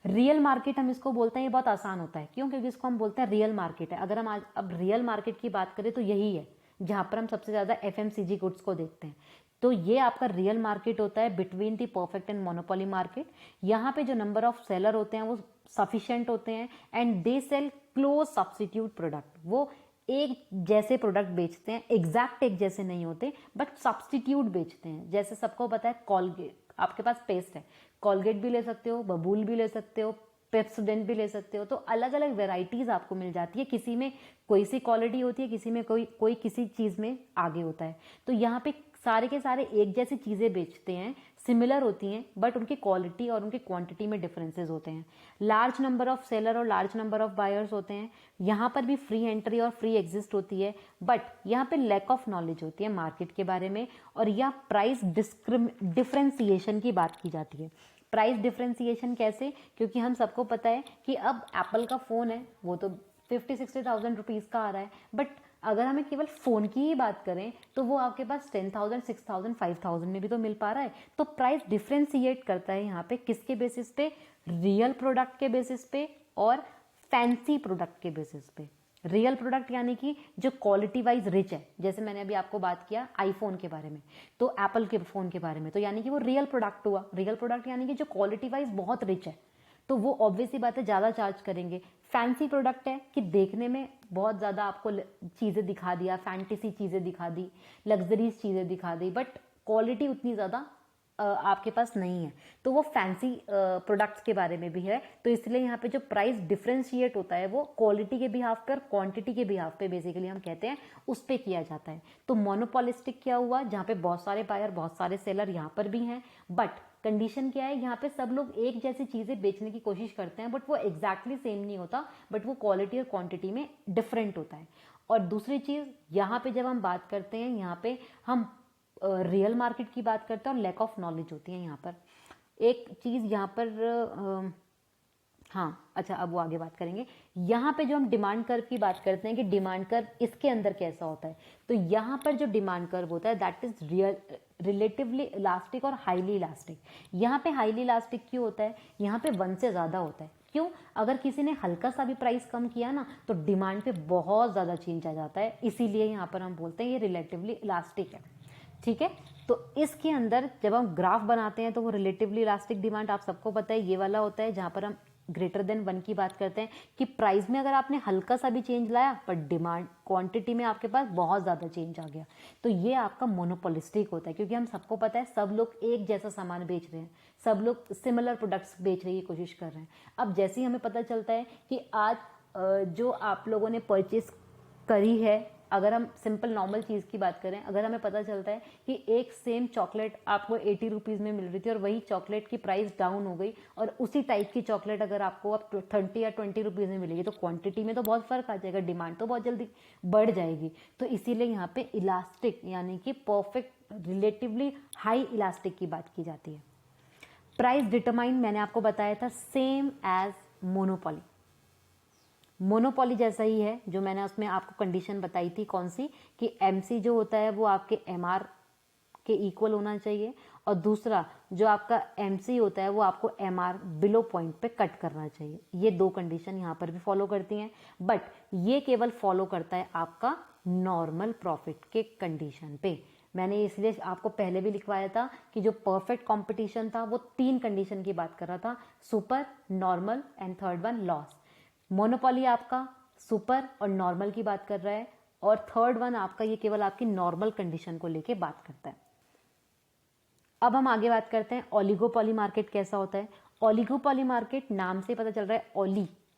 S1: रियल मार्केट हम इसको बोलते हैं, ये बहुत आसान होता है, क्यों? क्योंकि इसको हम बोलते हैं रियल मार्केट है। अगर हम आज अब रियल मार्केट की बात करें तो यही है जहां पर हम सबसे ज्यादा FMCG गुड्स को देखते हैं। तो ये आपका रियल मार्केट होता है between the perfect and monopoly market. यहाँ पे जो नंबर ऑफ सेलर होते हैं वो सफिशिएंट होते हैं and they sell close substitute product. वो एक जैसे प्रोडक्ट बेचते हैं, एग्जैक्ट एक जैसे नहीं होते बट सब्स्टिट्यूट बेचते हैं। जैसे सबको पता है कॉलगेट, आपके पास पेस्ट है, कॉलगेट भी ले सकते हो, बबूल भी ले सकते हो, पेप्सोडेंट भी ले सकते हो। तो अलग अलग वेराइटीज आपको मिल जाती है, किसी में कोई सी क्वालिटी होती है, किसी में कोई किसी चीज में आगे होता है। तो यहाँ पे सारे के सारे एक जैसी चीजें बेचते हैं, सिमिलर होती हैं बट उनकी क्वालिटी और उनकी क्वांटिटी में डिफरेंसेस होते हैं। लार्ज नंबर ऑफ सेलर और लार्ज नंबर ऑफ बायर्स होते हैं। यहाँ पर भी फ्री एंट्री और फ्री एग्जिस्ट होती है, बट यहाँ पे लैक ऑफ नॉलेज होती है मार्केट के बारे में, और यह प्राइस डिफरेंशिएशन की बात की जाती है। प्राइस डिफरेंशिएशन कैसे? क्योंकि हम सबको पता है कि अब एप्पल का फोन है वो तो 50-60,000 रुपीज का आ रहा है, बट अगर हमें केवल फोन की ही बात करें तो वो आपके पास 10,000, 6,000, 5,000 में भी तो मिल पा रहा है। तो प्राइस डिफरेंशिएट करता है यहाँ पे किसके बेसिस पे? रियल प्रोडक्ट के बेसिस पे और फैंसी प्रोडक्ट के बेसिस पे। रियल प्रोडक्ट यानी कि जो क्वालिटी वाइज रिच है, जैसे मैंने अभी आपको बात किया आईफोन के बारे में, तो एप्पल के फोन के बारे में, तो यानी कि वो रियल प्रोडक्ट हुआ। रियल प्रोडक्ट यानी कि जो क्वालिटी वाइज बहुत रिच है, तो वो ऑब्वियस सी बात है ज़्यादा चार्ज करेंगे। फैंसी प्रोडक्ट है कि देखने में बहुत ज़्यादा आपको चीज़ें दिखा दिया, फैंटेसी चीज़ें दिखा दी, लग्जरीज चीज़ें दिखा दी, बट क्वालिटी उतनी ज़्यादा आपके पास नहीं है, तो वो फैंसी प्रोडक्ट्स के बारे में भी है। तो इसलिए यहाँ पे जो प्राइस डिफरेंशिएट होता है वो क्वालिटी के बिहाफ पे और क्वांटिटी के बिहाफ पे बेसिकली हम कहते हैं उस पे किया जाता है। तो मोनोपोलिस्टिक क्या हुआ? जहाँ पे बहुत सारे बायर बहुत सारे सेलर यहाँ पर भी हैं, बट कंडीशन क्या है? यहाँ पे सब लोग एक जैसी चीजें बेचने की कोशिश करते हैं, बट वो एग्जैक्टली सेम नहीं होता, बट वो क्वालिटी और क्वांटिटी में डिफरेंट होता है। और दूसरी चीज यहाँ पे जब हम बात करते हैं, यहाँ पे हम रियल मार्केट की बात करते हैं और लैक ऑफ नॉलेज होती है यहाँ पर। एक चीज यहाँ पर हाँ अच्छा, अब वो आगे बात करेंगे। यहाँ पे जो हम डिमांड कर्व की बात करते हैं कि डिमांड कर्व इसके अंदर कैसा होता है, तो यहाँ पर जो डिमांड कर्व होता है दैट इज रिलेटिवली इलास्टिक और हाईली इलास्टिक। यहाँ पे हाईली इलास्टिक क्यों होता है? यहाँ पे 1 से ज़्यादा होता है। क्यों? अगर किसी ने हल्का सा भी प्राइस कम किया ना तो डिमांड पे बहुत ज़्यादा चेंज आ जाता है, इसीलिए यहाँ पर हम बोलते हैं ये रिलेटिवली इलास्टिक है। ठीक है, तो इसके अंदर जब हम ग्राफ बनाते हैं तो वो रिलेटिवली इलास्टिक डिमांड आप सबको पता है ये वाला होता है, जहाँ पर हम ग्रेटर देन 1 की बात करते हैं कि प्राइस में अगर आपने हल्का सा भी चेंज लाया पर डिमांड क्वांटिटी में आपके पास बहुत ज़्यादा चेंज आ गया, तो ये आपका मोनोपोलिस्टिक होता है, क्योंकि हम सबको पता है सब लोग एक जैसा सामान बेच रहे हैं, सब लोग सिमिलर प्रोडक्ट्स बेचने की कोशिश कर रहे हैं। अब जैसे ही हमें पता चलता है कि आज जो आप लोगों ने परचेस करी है, अगर हम सिंपल नॉर्मल चीज़ की बात करें, अगर हमें पता चलता है कि एक सेम चॉकलेट आपको 80 रुपीज़ में मिल रही थी और वही चॉकलेट की प्राइस डाउन हो गई और उसी टाइप की चॉकलेट अगर आपको अब 30 या 20 रुपीज़ में मिलेगी, तो क्वांटिटी में तो बहुत फ़र्क आ जाएगा, डिमांड तो बहुत जल्दी बढ़ जाएगी। तो इसीलिए यहाँ पे इलास्टिक यानी कि परफेक्ट रिलेटिवली हाई इलास्टिक की बात की जाती है। प्राइस डिटरमाइन मैंने आपको बताया था सेम एज मोनोपोली, मोनोपोली जैसा ही है, जो मैंने उसमें आपको कंडीशन बताई थी कौन सी, कि एमसी जो होता है वो आपके एमआर के इक्वल होना चाहिए, और दूसरा जो आपका एमसी होता है वो आपको एमआर बिलो पॉइंट पे कट करना चाहिए। ये दो कंडीशन यहाँ पर भी फॉलो करती हैं, बट ये केवल फॉलो करता है आपका नॉर्मल प्रॉफिट के कंडीशन पे। मैंने इसलिए आपको पहले भी लिखवाया था कि जो परफेक्ट कंपटीशन था वो 3 कंडीशन की बात कर रहा था, super, normal and third one loss. Monopoly आपका सुपर और नॉर्मल की बात कर रहा है, और थर्ड वन आपका ये केवल आपकी नॉर्मल कंडीशन को लेके बात करता है। अब हम आगे बात करते हैं ओलिगोपोली मार्केट कैसा होता है। ओलिगोपोली मार्केट नाम से पता चल रहा है,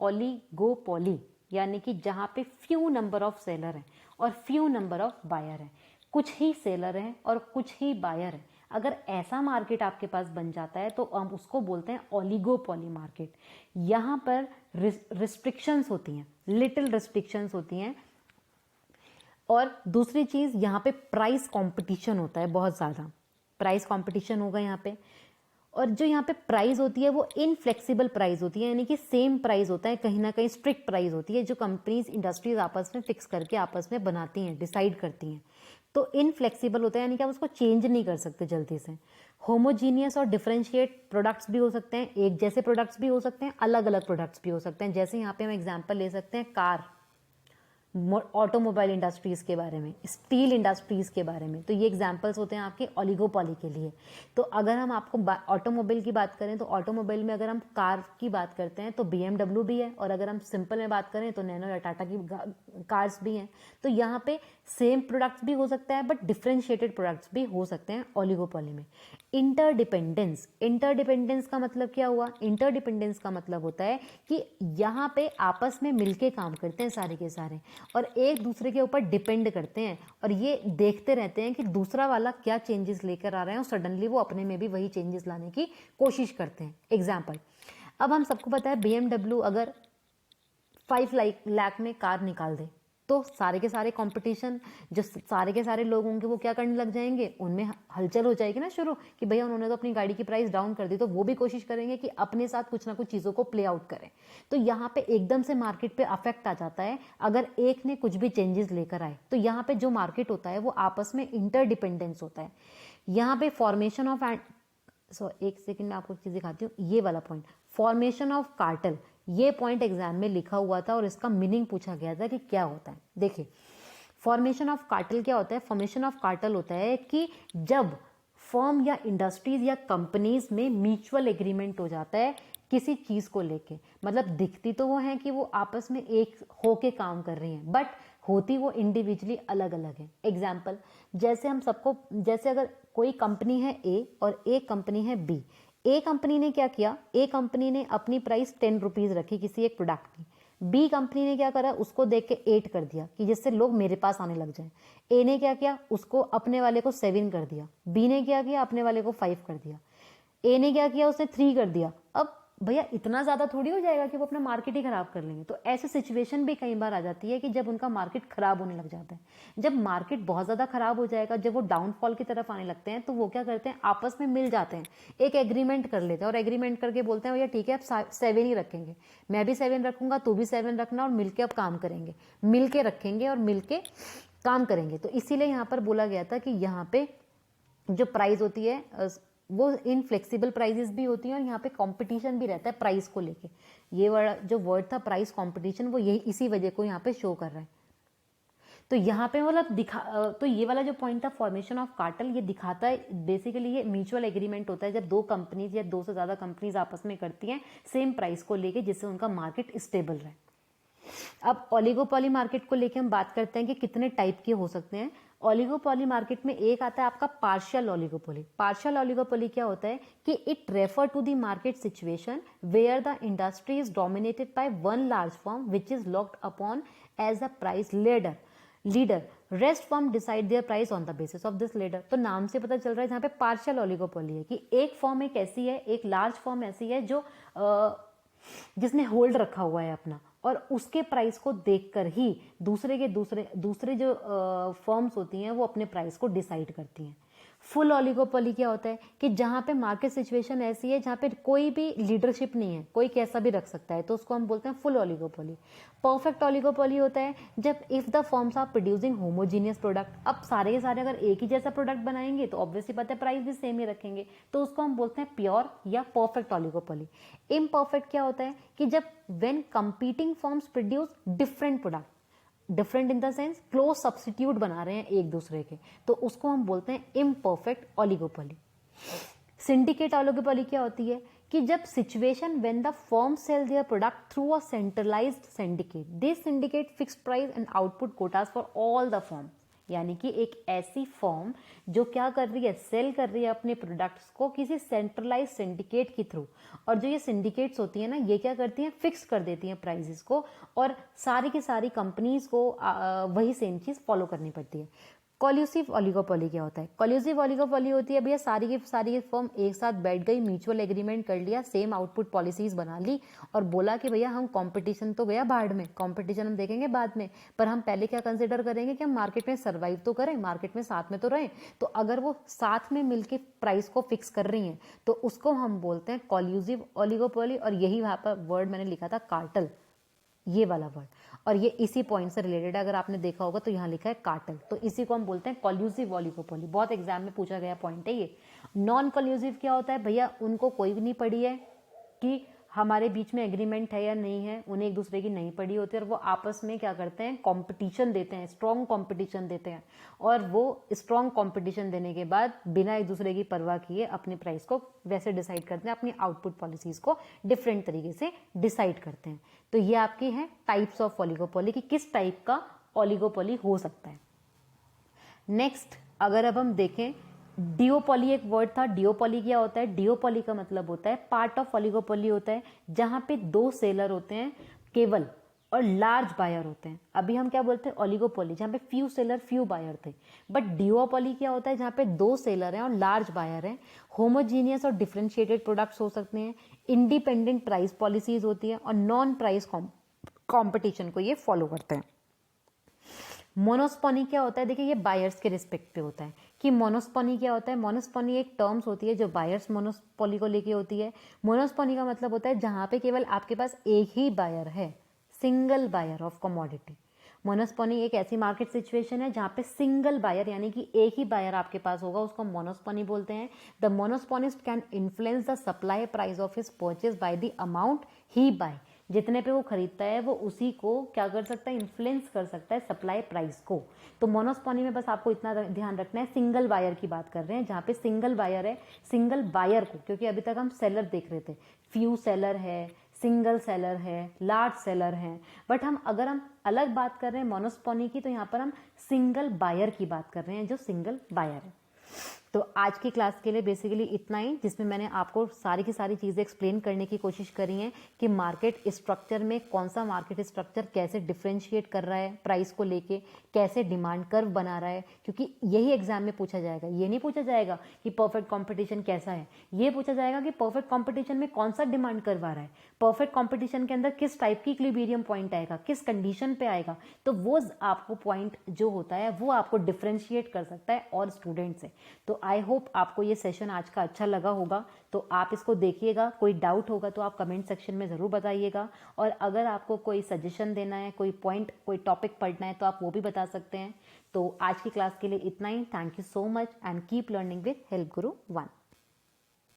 S1: ओलिगोपोली यानी कि जहां पे फ्यू नंबर ऑफ सेलर हैं और फ्यू नंबर ऑफ बायर हैं, कुछ ही सेलर हैं और कुछ ही बायर हैं। अगर ऐसा मार्केट आपके पास बन जाता है तो हम उसको बोलते हैं ओलिगोपोली मार्केट। यहाँ पर रिस्ट्रिक्शंस होती हैं, लिटिल रिस्ट्रिक्शंस होती हैं, और दूसरी चीज़ यहाँ पे प्राइस कंपटीशन होता है, बहुत ज़्यादा प्राइस कंपटीशन होगा यहाँ पे। और जो यहाँ पे प्राइस होती है वो इनफ्लेक्सिबल प्राइस होती है, यानी कि सेम प्राइस होता है, कहीं ना कहीं स्ट्रिक्ट प्राइस होती है जो कंपनीज इंडस्ट्रीज आपस में फिक्स करके आपस में बनाती हैं, डिसाइड करती हैं। तो इनफ्लेक्सिबल होता है यानी कि आप उसको चेंज नहीं कर सकते जल्दी से। होमोजीनियस और डिफरेंशिएट प्रोडक्ट्स भी हो सकते हैं, एक जैसे प्रोडक्ट्स भी हो सकते हैं, अलग अलग प्रोडक्ट्स भी हो सकते हैं। जैसे यहाँ पे हम एग्जाम्पल ले सकते हैं कार, ऑटोमोबाइल इंडस्ट्रीज के बारे में, स्टील इंडस्ट्रीज के बारे में, तो ये एग्जांपल्स होते हैं आपके ओलिगोपोली के लिए। तो अगर हम आपको ऑटोमोबाइल की बात करें तो ऑटोमोबाइल में अगर हम कार की बात करते हैं तो BMW भी है, और अगर हम सिंपल में बात करें तो नैनो या टाटा की कार्स भी हैं। तो यहाँ पे सेम प्रोडक्ट्स भी हो सकता है बट डिफ्रेंशिएटेड प्रोडक्ट्स भी हो सकते हैं ओलिगोपोली में। इंटरडिपेंडेंस, इंटरडिपेंडेंस का मतलब क्या हुआ? इंटरडिपेंडेंस का मतलब होता है कि यहाँ पे आपस में मिलके काम करते हैं सारे के सारे, और एक दूसरे के ऊपर डिपेंड करते हैं, और ये देखते रहते हैं कि दूसरा वाला क्या चेंजेस लेकर आ रहे हैं, और सडनली वो अपने में भी वही चेंजेस लाने की कोशिश करते हैं। एग्जाम्पल, अब हम सबको पता है BMW अगर 5 लाख में कार निकाल दे तो सारे के सारे कंपटीशन, जो सारे के सारे लोग होंगे वो क्या करने लग जाएंगे, उनमें हलचल हो जाएगी ना शुरू, कि भैया उन्होंने तो अपनी गाड़ी की प्राइस डाउन कर दी, तो वो भी कोशिश करेंगे कि अपने साथ कुछ ना कुछ चीज़ों को प्ले आउट करें। तो यहाँ पे एकदम से मार्केट पे अफेक्ट आ जाता है अगर एक ने कुछ भी चेंजेस लेकर आए। तो यहाँ पे जो मार्केट होता है वो आपस में इंटरडिपेंडेंस होता है। यहाँ पे फॉर्मेशन ऑफ एक सेकेंड में आपको चीज़ दिखाती हूँ, ये वाला पॉइंट, फॉर्मेशन ऑफ कार्टेल, ये पॉइंट एग्जाम में लिखा हुआ था और इसका मीनिंग पूछा गया था कि क्या होता है। देखिए, फॉर्मेशन ऑफ कार्टेल क्या होता है? फॉर्मेशन ऑफ कार्टेल होता है कि जब फर्म या इंडस्ट्रीज या कंपनीज में म्यूचुअल एग्रीमेंट हो जाता है किसी चीज को लेके, मतलब दिखती तो वो है कि वो आपस में एक होके काम कर रही हैं, बट होती वो इंडिविजुअली अलग अलग है। एग्जाम्पल, जैसे हम सबको, जैसे अगर कोई कंपनी है A और एक कंपनी है B, ए कंपनी ने क्या किया, ए कंपनी ने अपनी प्राइस 10 रुपीज रखी किसी एक प्रोडक्ट की, बी कंपनी ने क्या करा, उसको देख के 8 कर दिया कि जिससे लोग मेरे पास आने लग जाए। ए ने क्या किया, उसको अपने वाले को 7 कर दिया, बी ने क्या किया, अपने वाले को 5 कर दिया, ए ने क्या किया, उसने 3 कर दिया। अब भैया इतना ज्यादा थोड़ी हो जाएगा कि वो अपना मार्केट ही खराब कर लेंगे। तो ऐसी सिचुएशन भी कई बार आ जाती है कि जब उनका मार्केट खराब होने लग जाता है। जब मार्केट बहुत ज्यादा खराब हो जाएगा, जब वो डाउनफॉल की तरफ आने लगते हैं, तो वो क्या करते हैं, आपस में मिल जाते हैं, एक एग्रीमेंट कर लेते हैं और एग्रीमेंट करके बोलते हैं भैया ठीक है आप 7 ही रखेंगे, मैं भी 7 रखूंगा, तू भी 7 रखना, और मिलके अब काम करेंगे, मिलके रखेंगे और मिलके काम करेंगे। तो इसीलिए यहाँ पर बोला गया था कि यहाँ पे जो प्राइस होती है वो इनफ्लेक्सिबल प्राइसेस भी होती हैं, और यहाँ पे कंपटीशन भी रहता है प्राइस को लेके। ये जो वर्ड था प्राइस कंपटीशन, वो यही इसी वजह को यहाँ पे शो कर रहा है। तो यहाँ पे मतलब तो ये वाला जो पॉइंट था फॉर्मेशन ऑफ कार्टेल, ये दिखाता है बेसिकली ये म्यूचुअल एग्रीमेंट होता है जब दो कंपनीज या दो से ज़्यादा कंपनीज आपस में करती हैं सेम प्राइस को लेके, जिससे उनका मार्केट स्टेबल रहे। अब ओलिगोपॉली मार्केट को लेके हम बात करते हैं कि कितने टाइप के हो सकते हैं। ओलिगोपॉली मार्केट में एक आता है आपका पार्शियल ओलिगोपॉली। पार्शियल ओलिगोपॉली क्या होता है कि it refer to the market situation where the industry is dominated by one large firm which is locked upon as a price leader rest firm decide their price on the basis of this leader. तो नाम से पता चल रहा है जहां पे पार्शियल ओलिगोपॉली है कि एक फर्म एक ऐसी है, एक लार्ज फर्म ऐसी है जो जिसने होल्ड रखा हुआ है अपना, और उसके प्राइस को देखकर ही दूसरे जो फर्म्स होती हैं वो अपने प्राइस को डिसाइड करती हैं। फुल ओलिगोपॉली क्या होता है कि जहां पे मार्केट सिचुएशन ऐसी है जहां पे कोई भी लीडरशिप नहीं है, कोई कैसा भी रख सकता है, तो उसको हम बोलते हैं फुल ओलिगोपॉली। परफेक्ट ओलिगोपॉली होता है जब if the firms are producing homogeneous product. अब सारे के सारे अगर एक ही जैसा प्रोडक्ट बनाएंगे तो ऑब्वियसली पता है प्राइस भी सेम ही रखेंगे, तो उसको हम बोलते हैं प्योर या परफेक्ट ओलिगोपॉली। इम्परफेक्ट क्या होता है कि जब when competing firms produce different product, different in the sense close substitute बना रहे हैं एक दूसरे के, तो उसको हम बोलते हैं इम्परफेक्ट ओलिगोपॉली। सिंडिकेट ओलिगोपॉली क्या होती है कि जब situation when the firm sell their product through a centralized syndicate, this syndicate fixed price and output quotas for all the firm. यानी कि एक ऐसी फर्म जो क्या कर रही है, सेल कर रही है अपने प्रोडक्ट्स को किसी सेंट्रलाइज सिंडिकेट के थ्रू, और जो ये सिंडिकेट्स होती है ना, ये क्या करती हैं, फिक्स कर देती हैं प्राइसेस को, और सारी की सारी कंपनीज को वही सेम चीज फॉलो करनी पड़ती है। कॉल्यूसिव ओलिगोपॉली क्या होता है? कॉल्यूसिव ओलिगोपॉली होती है भैया सारी की सारी फर्म एक साथ बैठ गई, म्यूचुअल एग्रीमेंट कर लिया, सेम आउटपुट पॉलिसीज बना ली और बोला कि भैया हम कंपटीशन तो गया भाड़ में, कंपटीशन हम देखेंगे बाद में, पर हम पहले क्या कंसिडर करेंगे कि हम मार्केट में सर्वाइव तो करें, मार्केट में साथ में तो रहें। तो अगर वो साथ में मिलकर प्राइस को फिक्स कर रही हैं तो उसको हम बोलते हैं कॉल्यूसिव ओलिगोपॉली। और यही वहां पर वर्ड मैंने लिखा था कार्टेल, ये वाला वर्ड, और ये इसी पॉइंट से रिलेटेड है। अगर आपने देखा होगा तो यहाँ लिखा है कार्टेल, तो इसी को हम बोलते हैं कॉल्यूसिव ओलिगोपॉली। बहुत एग्जाम में पूछा गया पॉइंट है ये। नॉन कॉल्यूसिव क्या होता है भैया, उनको कोई भी नहीं पड़ी है कि हमारे बीच में एग्रीमेंट है या नहीं है, उन्हें एक दूसरे की नहीं पड़ी होती है, और वो आपस में क्या करते हैं, कंपटीशन देते हैं, स्ट्रॉन्ग कंपटीशन देते हैं, और वो स्ट्रॉन्ग कंपटीशन देने के बाद बिना एक दूसरे की परवाह किए अपने प्राइस को वैसे डिसाइड करते हैं, अपनी आउटपुट पॉलिसीज को डिफरेंट तरीके से डिसाइड करते हैं। तो ये आपकी है टाइप्स ऑफ ओलिगोपॉली कि किस टाइप का ओलिगोपॉली हो सकता है। नेक्स्ट अगर अब हम देखें, डिओपॉली एक वर्ड था। डिओपॉली क्या होता है? डिओपॉली का मतलब होता है पार्ट ऑफ ओलिगोपॉली होता है जहां पे दो सेलर होते हैं केवल और लार्ज बायर होते हैं। अभी हम क्या बोलते हैं, ओलिगोपॉली, जहां पे फ्यू सेलर फ्यू बायर थे। बट डिओपॉली क्या होता है, जहां पे दो सेलर हैं और लार्ज बायर हैं। होमोजीनियस और डिफरेंशिएटेड प्रोडक्ट्स हो सकते हैं, इंडिपेंडेंट प्राइस पॉलिसीज होती है, और नॉन प्राइस कॉम्पिटिशन को ये फॉलो करते हैं। मोनोस्पोनी क्या होता है? देखिए ये बायर्स के रिस्पेक्ट पे होता है कि मोनोस्पोनी क्या होता है। मोनोस्पोनी एक टर्म्स होती है जो बायर्स मोनोस्पोली को लेके होती है। मोनोस्पोनी का मतलब होता है जहां पे केवल आपके पास एक ही बायर है, सिंगल बायर ऑफ कमोडिटी। मोनोस्पोनी एक ऐसी मार्केट सिचुएशन है जहां पे सिंगल बायर यानी कि एक ही बायर आपके पास होगा, उसको मोनोस्पोनी बोलते हैं। The monopsonist can influence the supply price of his purchase by the amount he buy. जितने पे वो खरीदता है वो उसी को क्या कर सकता है, इन्फ्लुएंस कर सकता है सप्लाई प्राइस को। तो मोनोस्पोनी में बस आपको इतना ध्यान रखना है, सिंगल बायर की बात कर रहे हैं, जहां पे सिंगल बायर है, सिंगल बायर को, क्योंकि अभी तक हम सेलर देख रहे थे, फ्यू सेलर है, सिंगल सेलर है, लार्ज सेलर है, बट अगर हम अलग बात कर रहे हैं मोनोस्पोनी की, तो यहाँ पर हम सिंगल बायर की बात कर रहे हैं, जो सिंगल बायर है। तो आज की क्लास के लिए बेसिकली इतना ही, जिसमें मैंने आपको सारी की सारी चीज़ें एक्सप्लेन करने की कोशिश करी हैं कि मार्केट स्ट्रक्चर में कौन सा मार्केट स्ट्रक्चर कैसे डिफरेंशिएट कर रहा है प्राइस को लेके, कैसे डिमांड कर्व बना रहा है, क्योंकि यही एग्जाम में पूछा जाएगा। ये नहीं पूछा जाएगा कि परफेक्ट कॉम्पिटिशन कैसा है, ये पूछा जाएगा कि परफेक्ट कॉम्पिटिशन में कौन सा डिमांड कर्व आ रहा है, परफेक्ट कॉम्पिटिशन के अंदर किस टाइप की इक्विलिब्रियम पॉइंट आएगा, किस कंडीशन पे आएगा। तो वो आपको पॉइंट जो होता है वो आपको डिफरेंशिएट कर सकता है और स्टूडेंट से। तो आई होप आपको ये सेशन आज का अच्छा लगा होगा, तो आप इसको देखिएगा। कोई डाउट होगा तो आप कमेंट सेक्शन में ज़रूर बताइएगा, और अगर आपको कोई सजेशन देना है, कोई पॉइंट, कोई टॉपिक पढ़ना है तो आप वो भी बता सकते हैं। तो आज की क्लास के लिए इतना ही। Thank you so much and keep learning with help Guru 1।